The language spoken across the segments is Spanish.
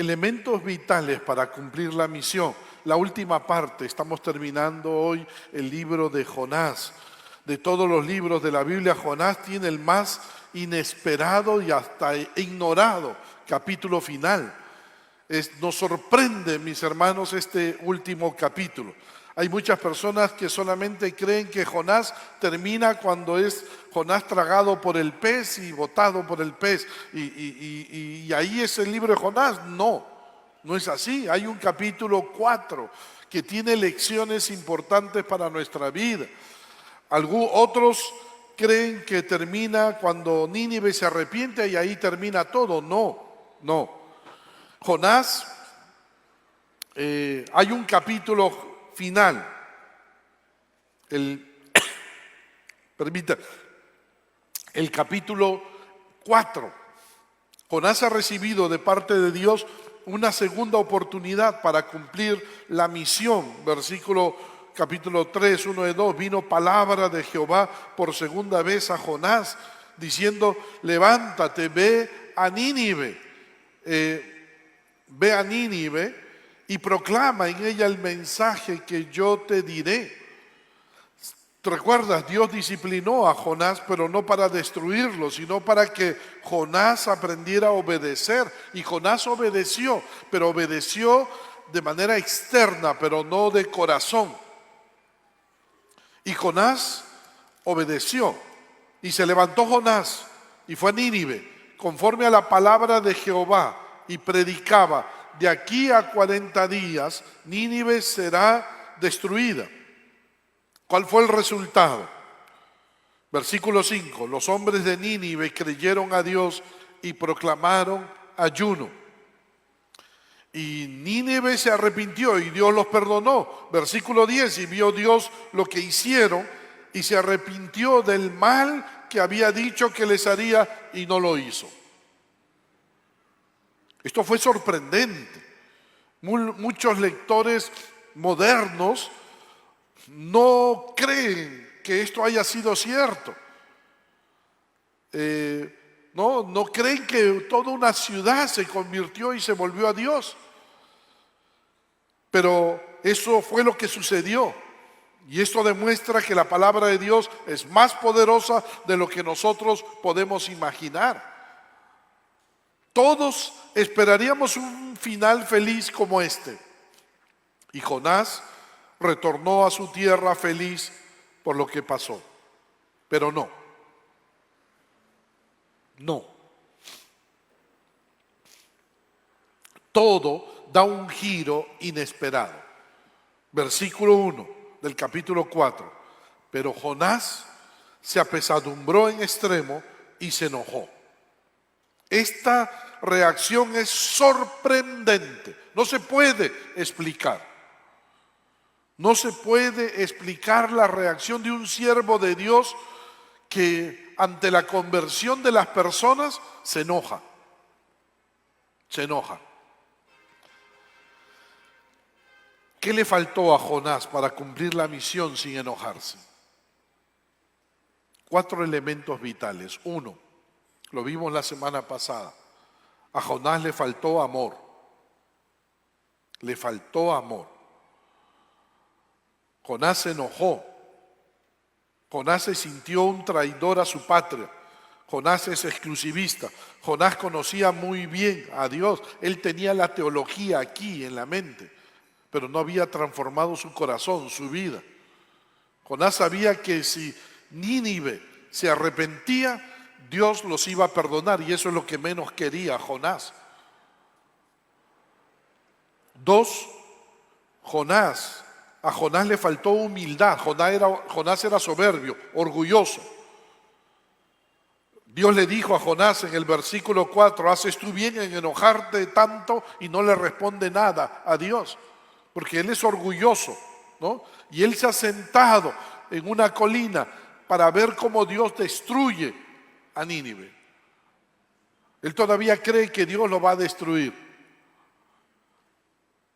elementos vitales para cumplir la misión. La última parte, estamos terminando hoy el libro de Jonás. De todos los libros de la Biblia, Jonás tiene el más inesperado y hasta ignorado capítulo final. Nos sorprende, mis hermanos, este último capítulo. Hay muchas personas que solamente creen que Jonás termina cuando es Jonás tragado por el pez y botado por el pez. Y ahí es el libro de Jonás. No, no es así. Hay un capítulo 4 que tiene lecciones importantes para nuestra vida. Otros creen que termina cuando Nínive se arrepiente y ahí termina todo. No. Jonás, hay un capítulo final, el capítulo 4. Jonás ha recibido de parte de Dios una segunda oportunidad para cumplir la misión. Capítulo 3, 1 de 2, vino palabra de Jehová por segunda vez a Jonás, diciendo, levántate, ve a Nínive y proclama en ella el mensaje que yo te diré. ¿Te recuerdas? Dios disciplinó a Jonás, pero no para destruirlo, sino para que Jonás aprendiera a obedecer. Y Jonás obedeció, pero obedeció de manera externa, pero no de corazón. Y Jonás obedeció. Y se levantó Jonás y fue a Nínive, conforme a la palabra de Jehová, y predicaba, de aquí a 40 días Nínive será destruida. ¿Cuál fue el resultado? Versículo 5, los hombres de Nínive creyeron a Dios y proclamaron ayuno. Y Nínive se arrepintió y Dios los perdonó. Versículo 10, y vio Dios lo que hicieron y se arrepintió del mal que había dicho que les haría y no lo hizo. Esto fue sorprendente. Muchos lectores modernos no creen que esto haya sido cierto. No creen que toda una ciudad se convirtió y se volvió a Dios. Pero eso fue lo que sucedió. Y esto demuestra que la palabra de Dios es más poderosa de lo que nosotros podemos imaginar. Todos esperaríamos un final feliz como este. Y Jonás retornó a su tierra feliz por lo que pasó. Pero no. Todo da un giro inesperado. Versículo 1 del capítulo 4. Pero Jonás se apesadumbró en extremo y se enojó. Esta reacción es sorprendente. No se puede explicar. No se puede explicar la reacción de un siervo de Dios que ante la conversión de las personas se enoja. Se enoja. ¿Qué le faltó a Jonás para cumplir la misión sin enojarse? 4 elementos vitales. 1, lo vimos la semana pasada. A Jonás le faltó amor. Le faltó amor. Jonás se enojó. Jonás se sintió un traidor a su patria. Jonás es exclusivista. Jonás conocía muy bien a Dios. Él tenía la teología aquí en la mente, pero no había transformado su corazón, su vida. Jonás sabía que si Nínive se arrepentía, Dios los iba a perdonar, y eso es lo que menos quería Jonás. 2, a Jonás le faltó humildad. Jonás era soberbio, orgulloso. Dios le dijo a Jonás en el versículo 4, haces tú bien en enojarte tanto, y no le responde nada a Dios, porque él es orgulloso, ¿no? Y él se ha sentado en una colina para ver cómo Dios destruye a Nínive. Él todavía cree que Dios lo va a destruir.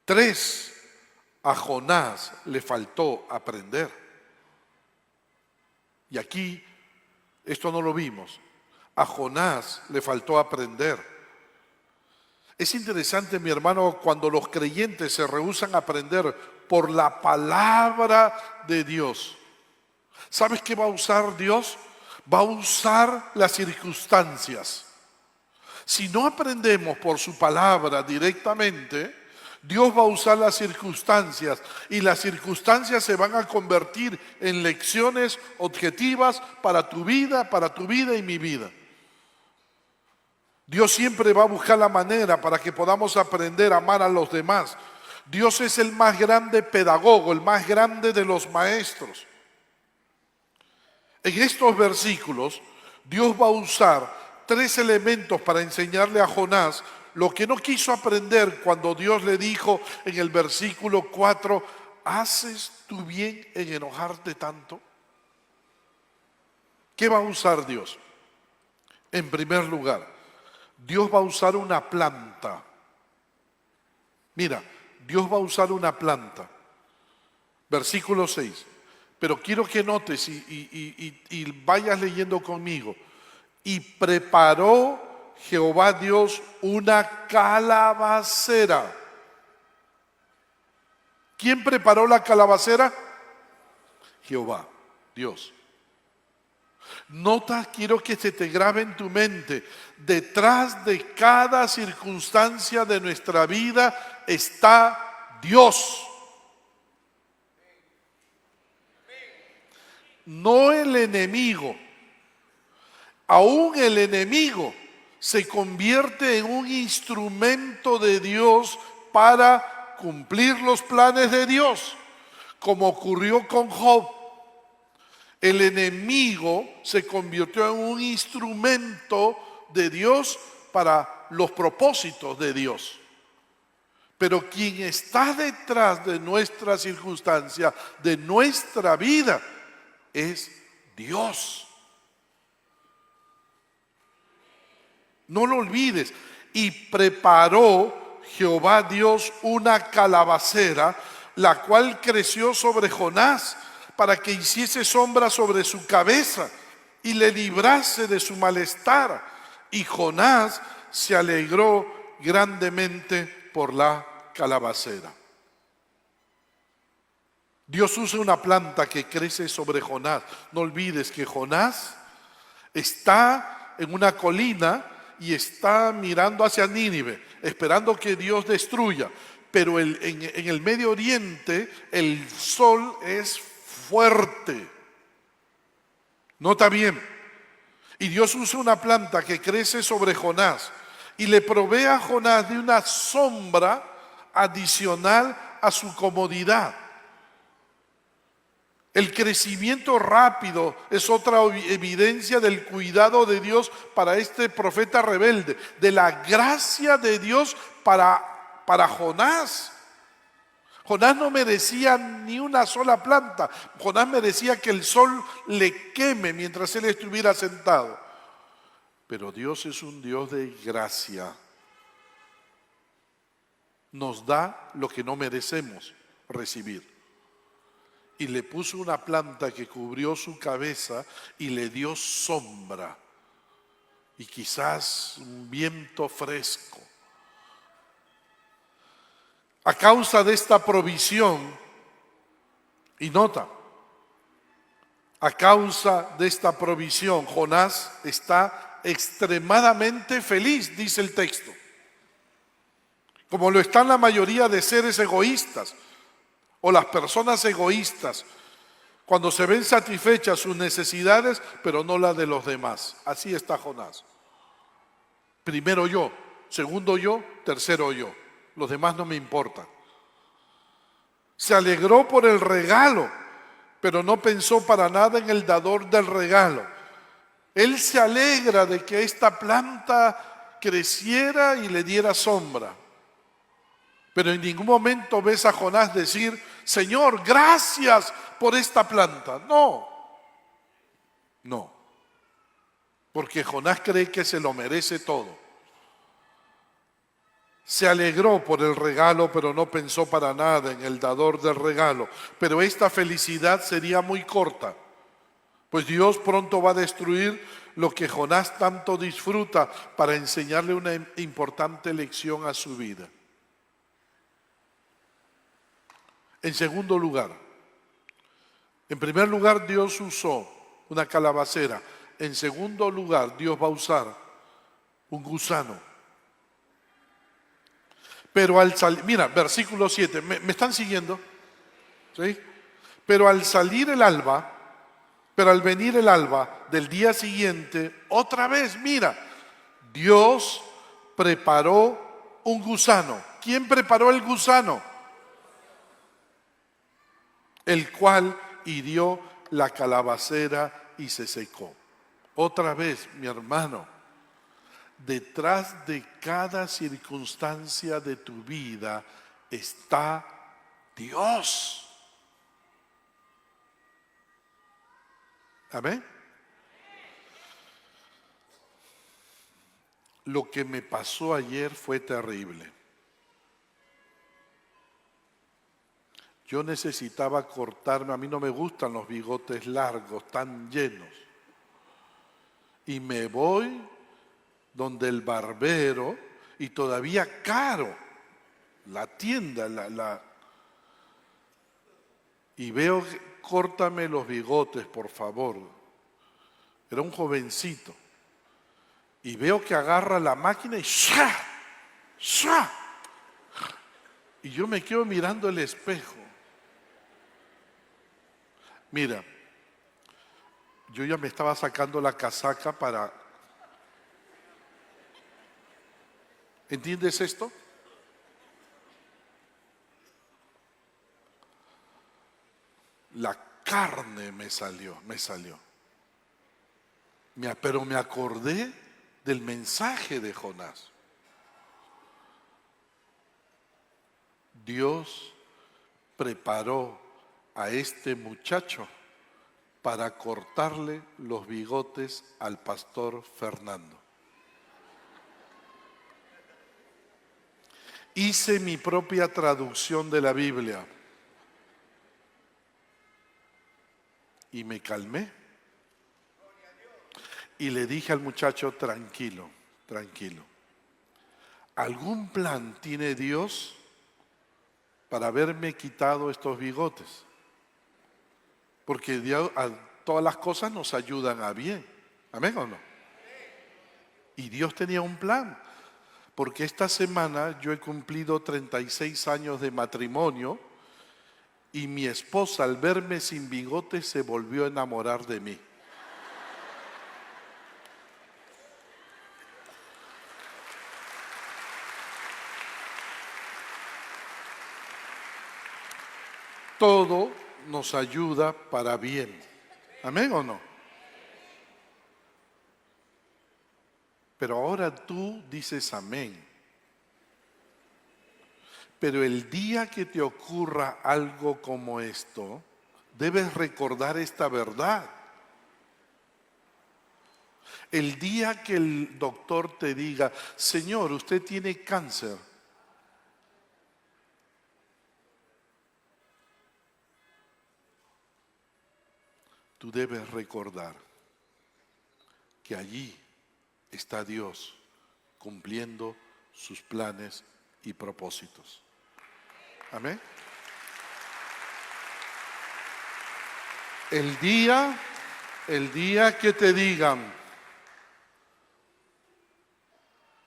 3, a Jonás le faltó aprender. Y aquí, esto no lo vimos. A Jonás le faltó aprender. Es interesante, mi hermano, cuando los creyentes se rehúsan a aprender por la palabra de Dios. ¿Sabes qué va a usar Dios? Va a usar las circunstancias. Si no aprendemos por su palabra directamente, Dios va a usar las circunstancias y las circunstancias se van a convertir en lecciones objetivas para tu vida y mi vida. Dios siempre va a buscar la manera para que podamos aprender a amar a los demás. Dios es el más grande pedagogo, el más grande de los maestros. En estos versículos, Dios va a usar 3 elementos para enseñarle a Jonás lo que no quiso aprender cuando Dios le dijo en el versículo 4, ¿haces tú bien en enojarte tanto? ¿Qué va a usar Dios? En primer lugar, Dios va a usar una planta. Mira, Dios va a usar una planta. Versículo 6. Pero quiero que notes y vayas leyendo conmigo. Y preparó Jehová Dios una calabacera. ¿Quién preparó la calabacera? Jehová, Dios. Nota, quiero que se te grabe en tu mente, detrás de cada circunstancia de nuestra vida está Dios. No el enemigo. Aún el enemigo se convierte en un instrumento de Dios para cumplir los planes de Dios, como ocurrió con Job. El enemigo se convirtió en un instrumento de Dios para los propósitos de Dios. Pero quien está detrás de nuestra circunstancia, de nuestra vida, es Dios. No lo olvides. Y preparó Jehová Dios una calabacera, la cual creció sobre Jonás, para que hiciese sombra sobre su cabeza y le librase de su malestar. Y Jonás se alegró grandemente por la calabacera. Dios usa una planta que crece sobre Jonás. No olvides que Jonás está en una colina y está mirando hacia Nínive, esperando que Dios destruya. Pero en el Medio Oriente el sol es fuerte. Nota bien. Y Dios usa una planta que crece sobre Jonás y le provee a Jonás de una sombra adicional a su comodidad. El crecimiento rápido es otra evidencia del cuidado de Dios para este profeta rebelde, de la gracia de Dios para Jonás. Jonás no merecía ni una sola planta. Jonás merecía que el sol le queme mientras él estuviera sentado. Pero Dios es un Dios de gracia. Nos da lo que no merecemos recibir. Y le puso una planta que cubrió su cabeza y le dio sombra. Y quizás un viento fresco. A causa de esta provisión, y nota, a causa de esta provisión, Jonás está extremadamente feliz, dice el texto. Como lo están la mayoría de seres egoístas o las personas egoístas, cuando se ven satisfechas sus necesidades, pero no las de los demás. Así está Jonás. Primero yo, segundo yo, tercero yo. Los demás no me importan. Se alegró por el regalo, pero no pensó para nada en el dador del regalo. Él se alegra de que esta planta creciera y le diera sombra. Pero en ningún momento ves a Jonás decir, Señor, gracias por esta planta. No. Porque Jonás cree que se lo merece todo. Se alegró por el regalo, pero no pensó para nada en el dador del regalo. Pero esta felicidad sería muy corta, Pues Dios pronto va a destruir lo que Jonás tanto disfruta para enseñarle una importante lección a su vida. En segundo lugar, en primer lugar Dios usó una calabacera. En segundo lugar Dios va a usar un gusano. Pero al salir, mira, versículo 7, ¿me están siguiendo? ¿Sí? Pero al salir el alba, pero al venir el alba del día siguiente, otra vez, mira, Dios preparó un gusano. ¿Quién preparó el gusano? El cual hirió la calabacera y se secó. Otra vez, mi hermano, detrás de cada circunstancia de tu vida está Dios. Amén. Lo que me pasó ayer fue terrible. Yo necesitaba cortarme, a mí no me gustan los bigotes largos, tan llenos. Y me voy donde el barbero, y todavía caro, la tienda, y veo, córtame los bigotes, por favor. Era un jovencito. Y veo que agarra la máquina y ¡shá! ¡shá! Y yo me quedo mirando el espejo. Mira, yo ya me estaba sacando la casaca para... ¿Entiendes esto? La carne me salió. Pero me acordé del mensaje de Jonás. Dios preparó a este muchacho para cortarle los bigotes al pastor Fernando. Hice mi propia traducción de la Biblia y me calmé y le dije al muchacho, tranquilo, ¿algún plan tiene Dios para haberme quitado estos bigotes? Porque Dios, todas las cosas nos ayudan a bien. ¿Amén o no? Y Dios tenía un plan. Porque esta semana yo he cumplido 36 años de matrimonio y mi esposa al verme sin bigotes se volvió a enamorar de mí. Todo nos ayuda para bien. ¿Amén o no? Pero ahora tú dices amén. Pero el día que te ocurra algo como esto, debes recordar esta verdad. El día que el doctor te diga, Señor, usted tiene cáncer. Tú debes recordar que allí está Dios cumpliendo sus planes y propósitos. Amén. El día que te digan,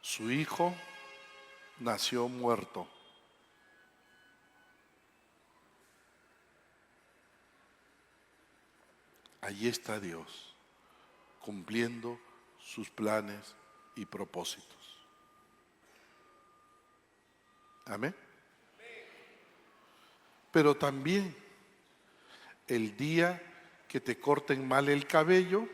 su hijo nació muerto. Allí está Dios cumpliendo sus planes y propósitos. Amén. Pero también el día que te corten mal el cabello,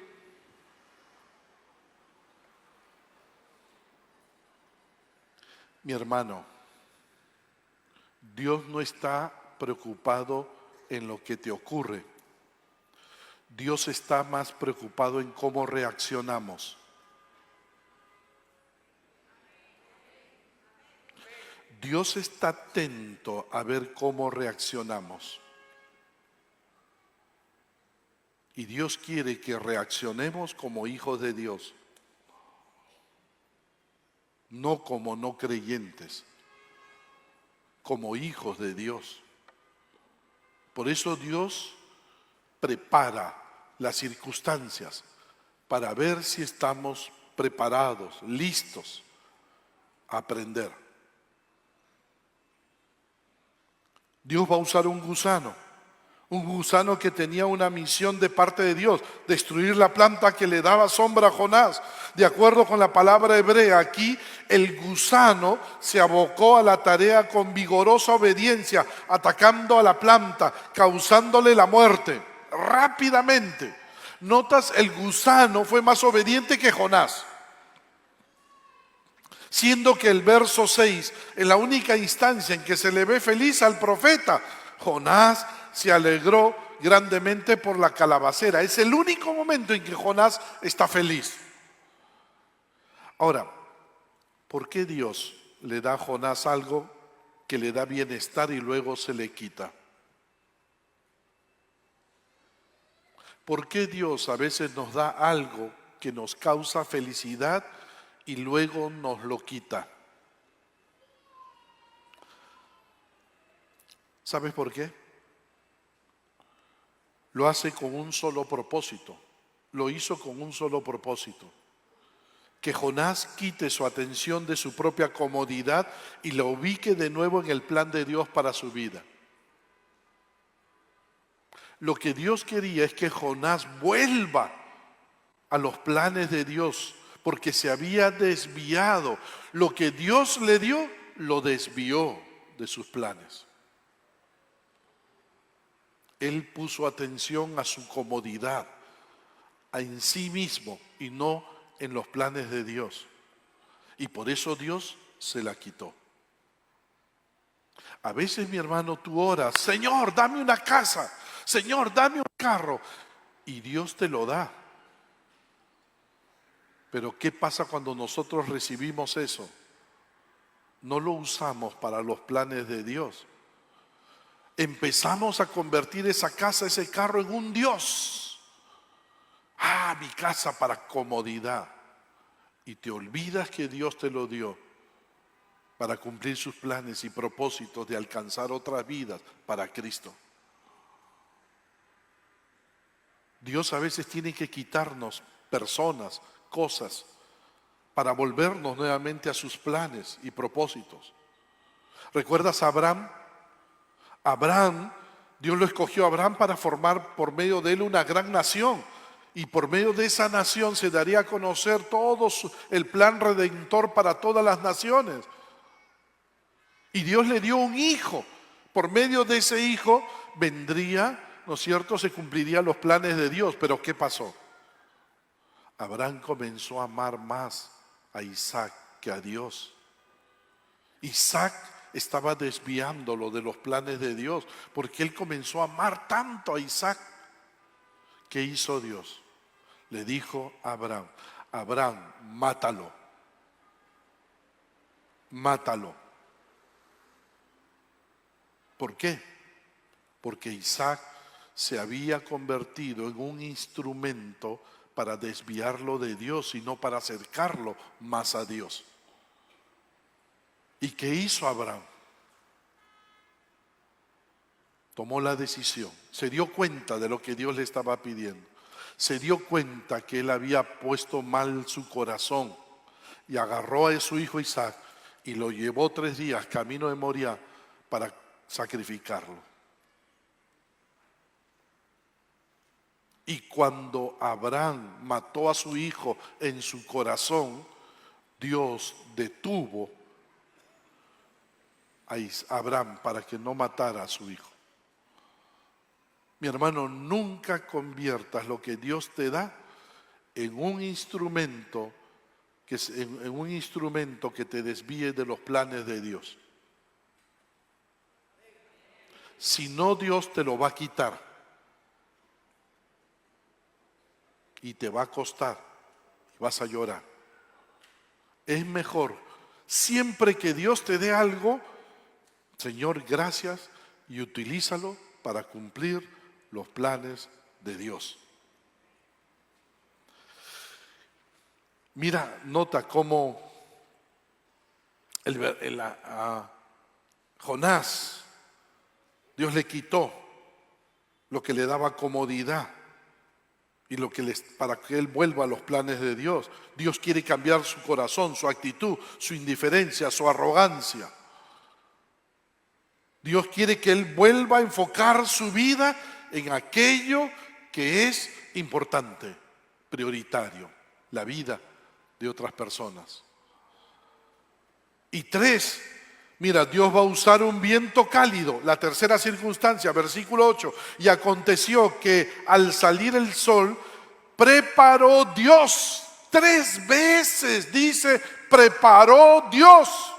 mi hermano, Dios no está preocupado en lo que te ocurre. Dios está más preocupado en cómo reaccionamos. Dios está atento a ver cómo reaccionamos. Y Dios quiere que reaccionemos como hijos de Dios, no como no creyentes, como hijos de Dios. Por eso Dios prepara las circunstancias para ver si estamos preparados, listos a aprender. Dios va a usar un gusano que tenía una misión de parte de Dios, destruir la planta que le daba sombra a Jonás. De acuerdo con la palabra hebrea, aquí el gusano se abocó a la tarea con vigorosa obediencia, atacando a la planta, causándole la muerte rápidamente. Notas, el gusano fue más obediente que Jonás, siendo que el verso 6 es la única instancia en que se le ve feliz al profeta. Jonás se alegró grandemente por la calabacera. Es el único momento en que Jonás está feliz. Ahora, ¿por qué Dios le da a Jonás algo que le da bienestar y luego se le quita? ¿Por qué Dios a veces nos da algo que nos causa felicidad y luego nos lo quita? ¿Sabes por qué? Lo hace con un solo propósito. Lo hizo con un solo propósito. Que Jonás quite su atención de su propia comodidad y la ubique de nuevo en el plan de Dios para su vida. Lo que Dios quería es que Jonás vuelva a los planes de Dios, porque se había desviado. Lo que Dios le dio, lo desvió de sus planes. Él puso atención a su comodidad, en sí mismo y no en los planes de Dios. Y por eso Dios se la quitó. A veces, mi hermano, tú oras: Señor, dame una casa, Señor, dame un carro, y Dios te lo da. Pero ¿qué pasa cuando nosotros recibimos eso? No lo usamos para los planes de Dios. Empezamos a convertir esa casa, ese carro en un Dios. Mi casa para comodidad. Y te olvidas que Dios te lo dio para cumplir sus planes y propósitos de alcanzar otras vidas para Cristo. Dios a veces tiene que quitarnos personas, cosas, para volvernos nuevamente a sus planes y propósitos. ¿Recuerdas a Abraham? Dios lo escogió a Abraham para formar por medio de él una gran nación. Y por medio de esa nación se daría a conocer todo el plan redentor para todas las naciones. Y Dios le dio un hijo. Por medio de ese hijo vendría, ¿no es cierto?, se cumplirían los planes de Dios. Pero ¿qué pasó? Abraham comenzó a amar más a Isaac que a Dios. Isaac estaba desviándolo de los planes de Dios, porque él comenzó a amar tanto a Isaac. ¿Qué hizo Dios? Le dijo a Abraham: Abraham, mátalo. Mátalo. ¿Por qué? Porque Isaac se había convertido en un instrumento para desviarlo de Dios y no para acercarlo más a Dios. ¿Y qué hizo Abraham? Tomó la decisión, se dio cuenta de lo que Dios le estaba pidiendo, se dio cuenta que él había puesto mal su corazón y agarró a su hijo Isaac y lo llevó 3 días camino de Moriah para sacrificarlo. Y cuando Abraham mató a su hijo en su corazón, Dios detuvo a Abraham para que no matara a su hijo. Mi hermano, nunca conviertas lo que Dios te da en un instrumento que te desvíe de los planes de Dios. Si no, Dios te lo va a quitar y te va a costar y vas a llorar. Es mejor, siempre que Dios te dé algo, Señor, gracias, y utilízalo para cumplir los planes de Dios. Mira, nota cómo a Jonás, Dios le quitó lo que le daba comodidad y para que él vuelva a los planes de Dios. Dios quiere cambiar su corazón, su actitud, su indiferencia, su arrogancia. Dios quiere que él vuelva a enfocar su vida en aquello que es importante, prioritario, la vida de otras personas. Y 3, mira, Dios va a usar un viento cálido. La tercera circunstancia, versículo 8. Y aconteció que al salir el sol, preparó Dios. 3 veces dice, preparó Dios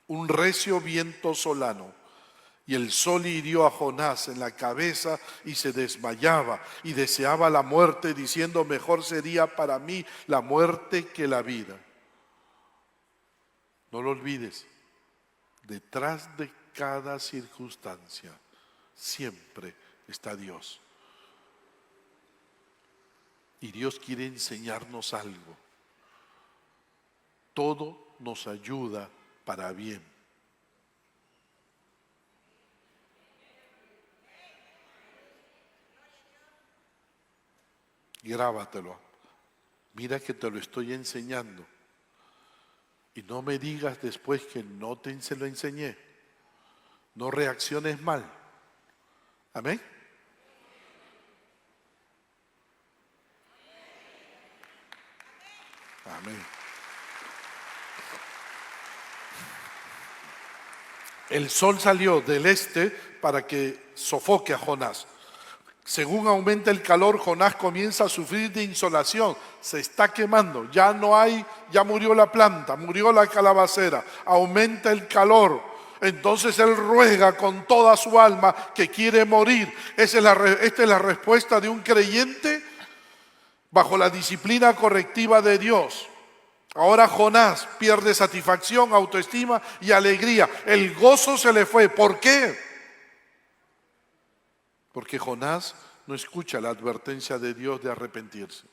un recio viento solano. Y el sol hirió a Jonás en la cabeza y se desmayaba y deseaba la muerte, diciendo, mejor sería para mí la muerte que la vida. No lo olvides, detrás de cada circunstancia siempre está Dios. Y Dios quiere enseñarnos algo. Todo nos ayuda para bien. Grábatelo. Mira que te lo estoy enseñando. Y no me digas después que no te se lo enseñé. No reacciones mal. Amén. Amén. El sol salió del este para que sofoque a Jonás. Según aumenta el calor, Jonás comienza a sufrir de insolación. Se está quemando. Ya no hay, ya murió la planta, murió la calabacera. Aumenta el calor. Entonces él ruega con toda su alma que quiere morir. Esta es la respuesta de un creyente bajo la disciplina correctiva de Dios. Ahora Jonás pierde satisfacción, autoestima y alegría. El gozo se le fue. ¿Por qué? Porque Jonás no escucha la advertencia de Dios de arrepentirse.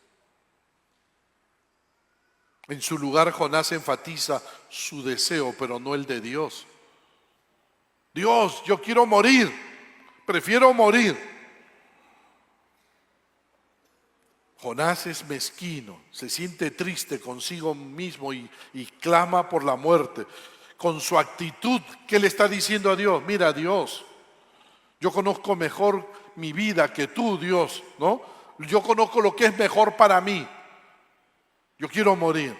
En su lugar, Jonás enfatiza su deseo, pero no el de Dios. Dios, yo quiero morir, prefiero morir. Jonás es mezquino, se siente triste consigo mismo y clama por la muerte. Con su actitud, ¿qué le está diciendo a Dios? Mira, Dios, yo conozco mejor mi vida que tú, Dios, ¿no? Yo conozco lo que es mejor para mí. Yo quiero morir.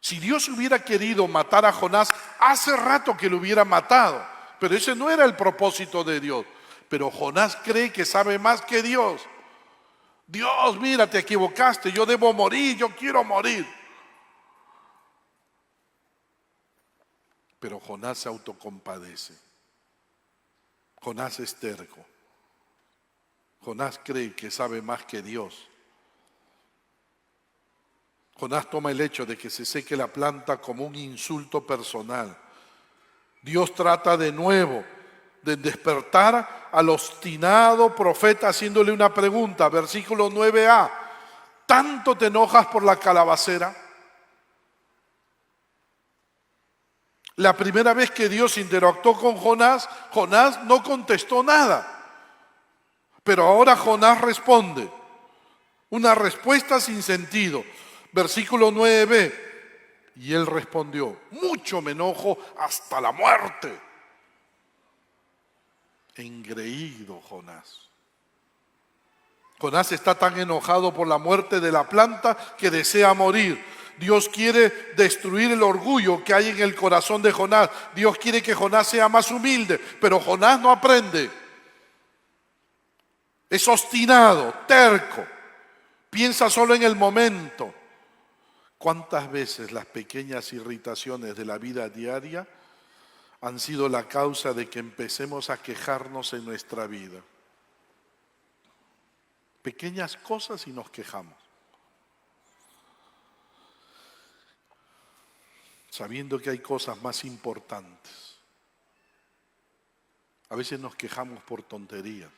Si Dios hubiera querido matar a Jonás, hace rato que lo hubiera matado. Pero ese no era el propósito de Dios. Pero Jonás cree que sabe más que Dios. Dios, mira, te equivocaste, yo debo morir, yo quiero morir. Pero Jonás se autocompadece. Jonás es terco. Jonás cree que sabe más que Dios. Jonás toma el hecho de que se seque la planta como un insulto personal. Dios trata de nuevo de despertar al obstinado profeta haciéndole una pregunta. Versículo 9a. ¿Tanto te enojas por la calabacera? La primera vez que Dios interactuó con Jonás, Jonás no contestó nada. Pero ahora Jonás responde. Una respuesta sin sentido. Versículo 9b. Y él respondió, mucho me enojo hasta la muerte. Engreído Jonás. Jonás está tan enojado por la muerte de la planta que desea morir. Dios quiere destruir el orgullo que hay en el corazón de Jonás. Dios quiere que Jonás sea más humilde, pero Jonás no aprende. Es obstinado, terco. Piensa solo en el momento. ¿Cuántas veces las pequeñas irritaciones de la vida diaria han sido la causa de que empecemos a quejarnos en nuestra vida? Pequeñas cosas y nos quejamos. Sabiendo que hay cosas más importantes. A veces nos quejamos por tonterías.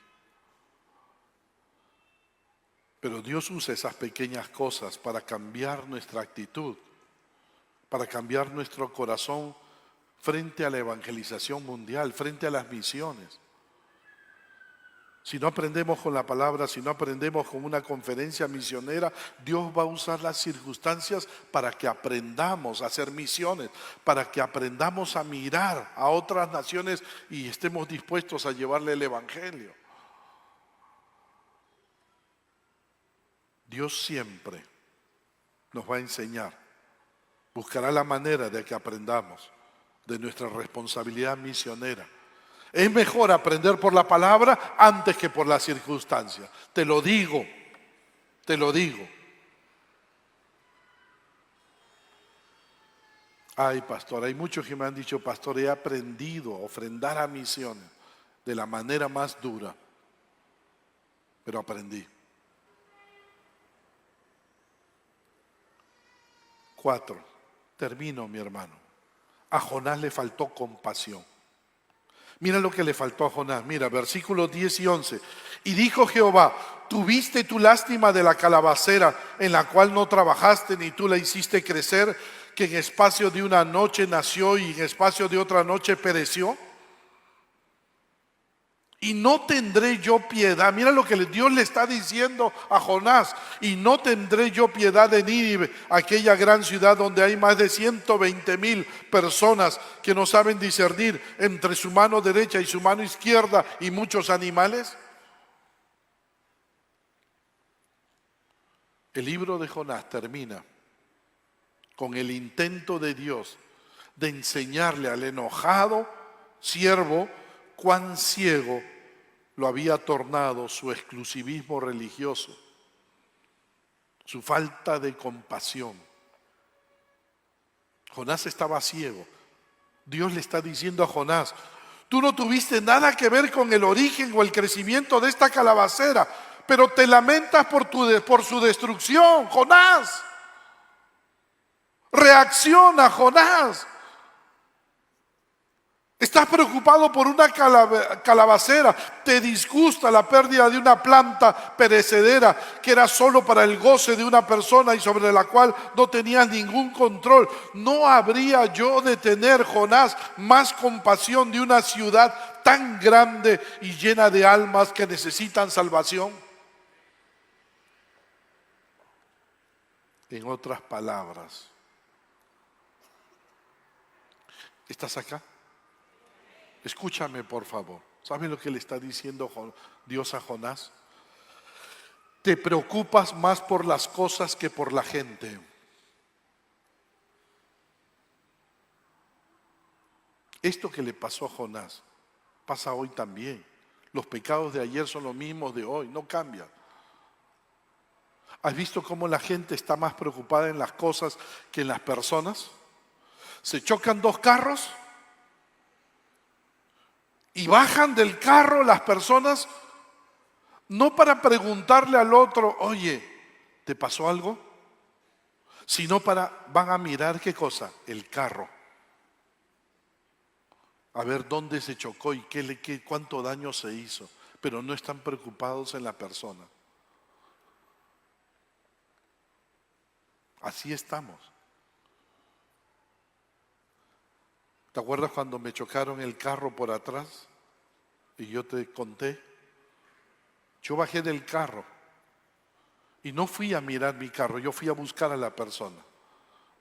Pero Dios usa esas pequeñas cosas para cambiar nuestra actitud, para cambiar nuestro corazón frente a la evangelización mundial, frente a las misiones. Si no aprendemos con la palabra, si no aprendemos con una conferencia misionera, Dios va a usar las circunstancias para que aprendamos a hacer misiones, para que aprendamos a mirar a otras naciones y estemos dispuestos a llevarle el evangelio. Dios siempre nos va a enseñar, buscará la manera de que aprendamos de nuestra responsabilidad misionera. Es mejor aprender por la palabra antes que por las circunstancias. Te lo digo, te lo digo. Ay, pastor, hay muchos que me han dicho, pastor, he aprendido a ofrendar a misiones de la manera más dura, pero aprendí. 4, termino, mi hermano. A Jonás le faltó compasión. Mira lo que le faltó a Jonás. Mira, versículos 10 y 11. Y dijo Jehová: ¿tuviste tu lástima de la calabacera en la cual no trabajaste ni tú la hiciste crecer, que en espacio de una noche nació y en espacio de otra noche pereció? Y no tendré yo piedad. Mira lo que Dios le está diciendo a Jonás. Y no tendré yo piedad de Nínive, aquella gran ciudad donde hay más de 120,000 personas que no saben discernir entre su mano derecha y su mano izquierda y muchos animales. El libro de Jonás termina con el intento de Dios de enseñarle al enojado siervo cuán ciego lo había tornado su exclusivismo religioso, su falta de compasión. Jonás estaba ciego. Dios le está diciendo a Jonás: tú no tuviste nada que ver con el origen o el crecimiento de esta calabacera, pero te lamentas por su destrucción. Jonás, reacciona, Jonás. Estás preocupado por una calabacera, te disgusta la pérdida de una planta perecedera que era solo para el goce de una persona y sobre la cual no tenías ningún control. ¿No habría yo de tener, Jonás, más compasión de una ciudad tan grande y llena de almas que necesitan salvación? En otras palabras, ¿estás acá? Escúchame, por favor. ¿Sabes lo que le está diciendo Dios a Jonás? Te preocupas más por las cosas que por la gente. Esto que le pasó a Jonás pasa hoy también. Los pecados de ayer son los mismos de hoy, no cambian. ¿Has visto cómo la gente está más preocupada en las cosas que en las personas? Se chocan dos carros y bajan del carro las personas, no para preguntarle al otro, oye, ¿te pasó algo? Sino van a mirar ¿qué cosa? El carro. A ver dónde se chocó y cuánto daño se hizo. Pero no están preocupados en la persona. Así estamos. ¿Te acuerdas cuando me chocaron el carro por atrás? Y yo te conté. Yo bajé del carro y no fui a mirar mi carro, yo fui a buscar a la persona.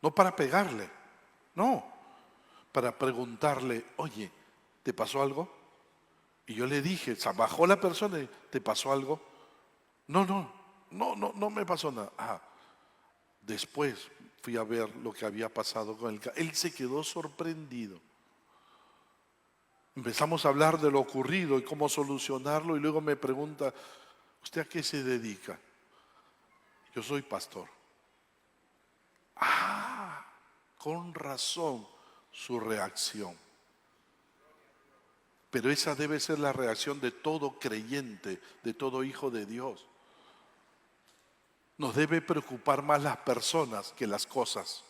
No para pegarle, no, para preguntarle, oye, ¿te pasó algo? Y yo le dije, bajó la persona y ¿te pasó algo? No me pasó nada. Después fui a ver lo que había pasado con el carro. Él se quedó sorprendido. Empezamos a hablar de lo ocurrido y cómo solucionarlo y luego me pregunta, ¿usted a qué se dedica? Yo soy pastor. Con razón su reacción. Pero esa debe ser la reacción de todo creyente, de todo hijo de Dios. Nos debe preocupar más las personas que las cosas.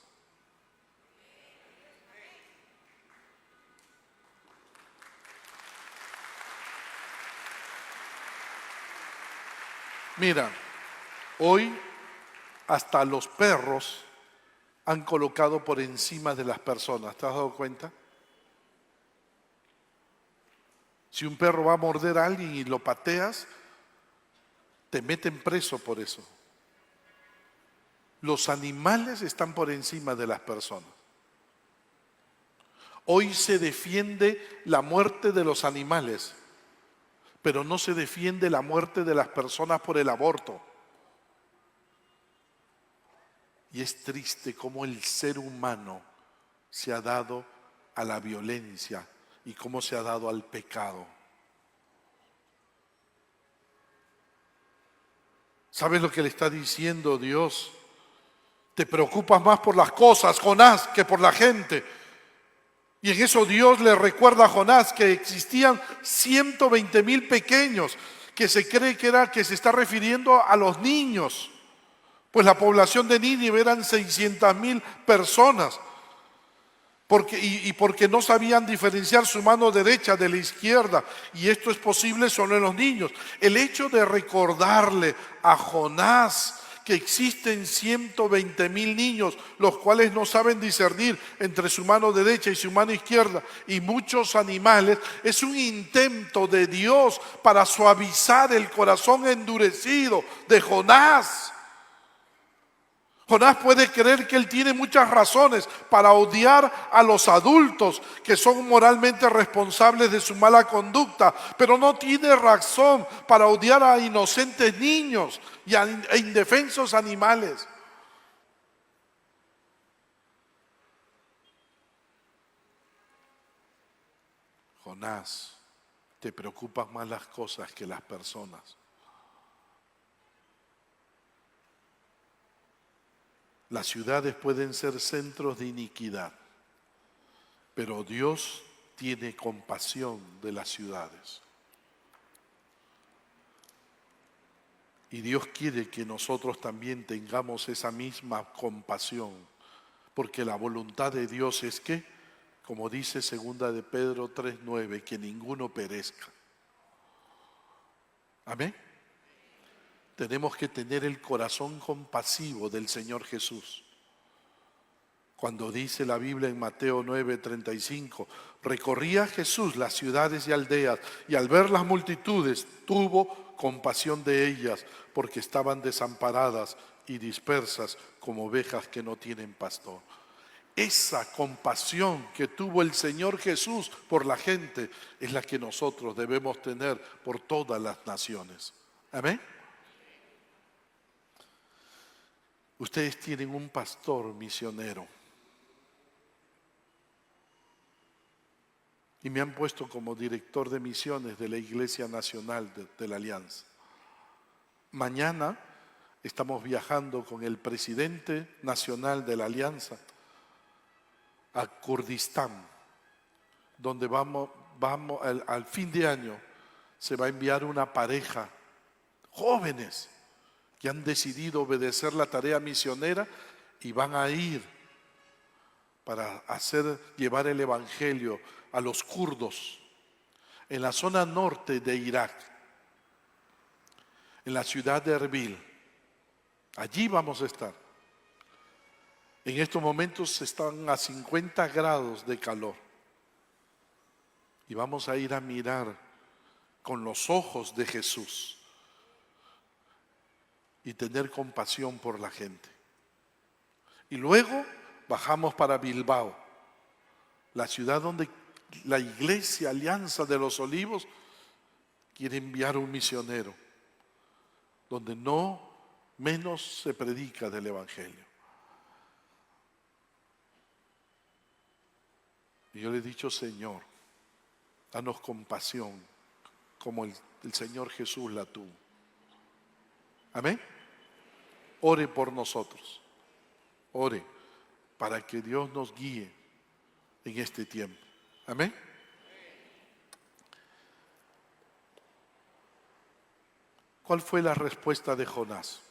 Mira, Hoy hasta los perros han colocado por encima de las personas. ¿Te has dado cuenta? Si un perro va a morder a alguien y lo pateas, te meten preso por eso. Los animales están por encima de las personas. Hoy se defiende la muerte de los animales, pero no se defiende la muerte de las personas por el aborto. Y es triste cómo el ser humano se ha dado a la violencia y cómo se ha dado al pecado. ¿Sabes lo que le está diciendo Dios? Te preocupas más por las cosas, Jonás, que por la gente. Y en eso Dios le recuerda a Jonás que existían 120,000 pequeños, que se cree que se está refiriendo a los niños. Pues la población de Nínive eran 600,000 personas. Porque no sabían diferenciar su mano derecha de la izquierda. Y esto es posible solo en los niños. El hecho de recordarle a Jonás que existen 120,000 niños, los cuales no saben discernir entre su mano derecha y su mano izquierda, y muchos animales, es un intento de Dios para suavizar el corazón endurecido de Jonás. Jonás puede creer que él tiene muchas razones para odiar a los adultos que son moralmente responsables de su mala conducta, pero no tiene razón para odiar a inocentes niños y a indefensos animales. Jonás, te preocupan más las cosas que las personas. Las ciudades pueden ser centros de iniquidad, pero Dios tiene compasión de las ciudades. Y Dios quiere que nosotros también tengamos esa misma compasión, porque la voluntad de Dios es que, como dice 2 de Pedro 3:9, que ninguno perezca. Amén. Tenemos que tener el corazón compasivo del Señor Jesús. Cuando dice la Biblia en Mateo 9:35, recorría Jesús las ciudades y aldeas y al ver las multitudes tuvo compasión de ellas porque estaban desamparadas y dispersas como ovejas que no tienen pastor. Esa compasión que tuvo el Señor Jesús por la gente es la que nosotros debemos tener por todas las naciones. Amén. Ustedes tienen un pastor misionero y me han puesto como director de misiones de la Iglesia Nacional de la Alianza. Mañana estamos viajando con el presidente nacional de la Alianza a Kurdistán, donde vamos al fin de año se va a enviar una pareja, jóvenes, que han decidido obedecer la tarea misionera y van a ir para llevar el evangelio a los kurdos en la zona norte de Irak, en la ciudad de Erbil. Allí vamos a estar. En estos momentos están a 50 grados de calor y vamos a ir a mirar con los ojos de Jesús y tener compasión por la gente. Y luego bajamos para Bilbao, la ciudad donde la Iglesia Alianza de los Olivos quiere enviar un misionero, donde no menos se predica del Evangelio. Y yo le he dicho, Señor, danos compasión como el Señor Jesús la tuvo. Amén. Ore por nosotros. Ore para que Dios nos guíe en este tiempo. Amén. ¿Cuál fue la respuesta de Jonás?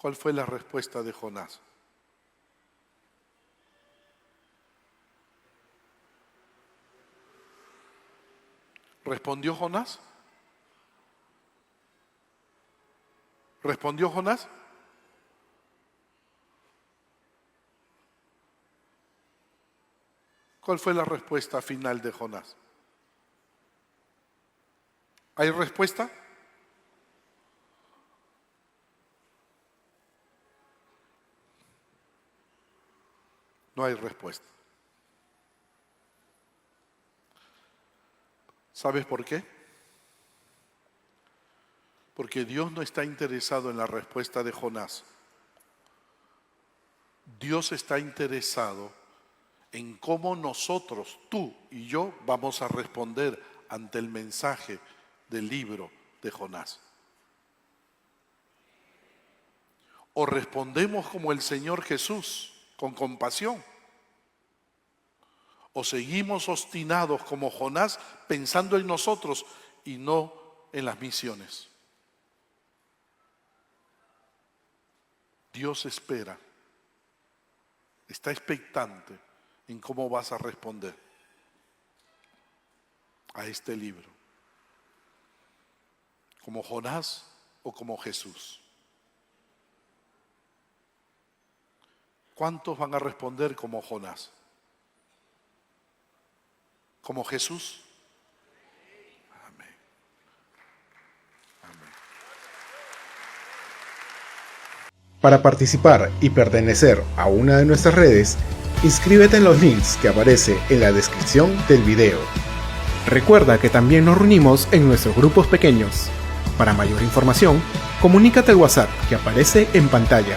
¿Cuál fue la respuesta de Jonás? ¿Respondió Jonás? ¿Respondió Jonás? ¿Cuál fue la respuesta final de Jonás? ¿Hay respuesta? No hay respuesta. ¿Sabes por qué? Porque Dios no está interesado en la respuesta de Jonás. Dios está interesado en cómo nosotros, tú y yo, vamos a responder ante el mensaje del libro de Jonás. O respondemos como el Señor Jesús, con compasión, o seguimos obstinados como Jonás, pensando en nosotros y no en las misiones. Dios espera, está expectante en cómo vas a responder a este libro, como Jonás o como Jesús. ¿Cuántos van a responder como Jonás? ¿Como Jesús? Amén. Amén. Para participar y pertenecer a una de nuestras redes, inscríbete en los links que aparece en la descripción del video. Recuerda que también nos reunimos en nuestros grupos pequeños. Para mayor información, comunícate al WhatsApp que aparece en pantalla.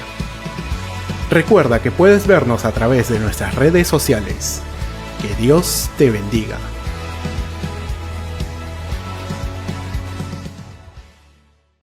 Recuerda que puedes vernos a través de nuestras redes sociales. Que Dios te bendiga.